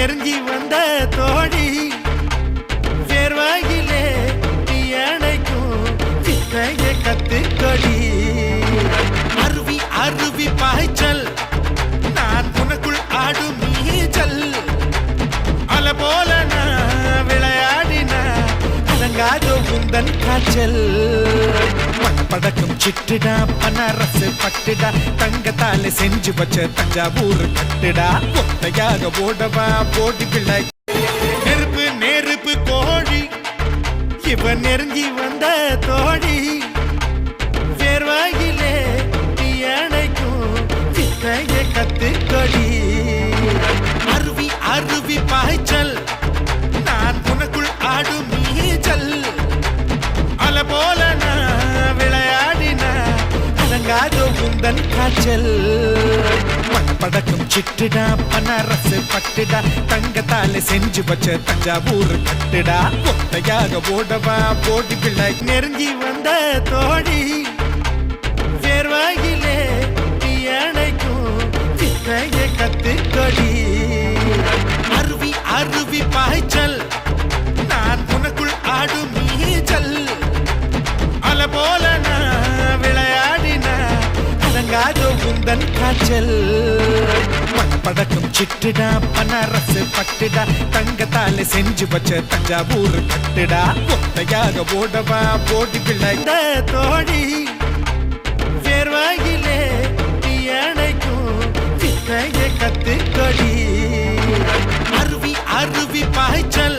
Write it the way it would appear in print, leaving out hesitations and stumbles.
நெருங்கி வந்த தோழி வேர்வாயிலே நீ அணைக்கும் சித்தைய கத்துக்கொடி. அருவி அருவி பாய்ச்சல் நான் உனக்குள் ஆடும் நீச்சல். அல போல நான் விளையாடினா அடங்காதோ உந்தன் காய்ச்சல். படக்கும் சிட்டுடா பனரசு பட்டுடா தங்கத்தால செஞ்சு வச்ச தஞ்சாவூர் கட்டுடா. ஒத்தையாக ஓடவா போடி பிள்ளை நெருப்பு நெருப்பு கோழி இவ நெருங்கி வந்த தோழி வேர்வாயிலே நீ அணைக்கும் சித்தைய கத்துக்கொடி. அருவி அருவி பாய்ச்சல் நான் உனக்குள் ஆடும் நீச்சல். அல போல நான் விளையாடினா அடங்காதோ உந்தன் காய்ச்சல். படக்கும் சிட்டுடா பனரசு பட்டுடா தங்கத்தால செஞ்சு வச்ச தஞ்சாவூர் கட்டுடா. ஒத்தையாக ஓடவா போடி பிள்ளை நெருங்கி வந்த தோழி வேர்வாயிலே நீ அணைக்கும் சித்தைய கத்துக்கொடி. அருவி அருவி பாய்ச்சல் நான் உனக்குள் ஆடும் நீச்சல். அல போல நான் விளையாடினா அடங்காதோ உந்தன் காய்ச்சல். படக்கும் சிட்டுடா பனரசு பட்டுடா தங்கத்தால செஞ்சு வச்ச தஞ்சாவூர் கட்டுடா. ஒத்தையாக ஓடவா போடி பிள்ளை தோழி வேர்வாயிலே நீ அணைக்கும் சித்தைய கத்துக்கொடி. அருவி அருவி பாய்ச்சல்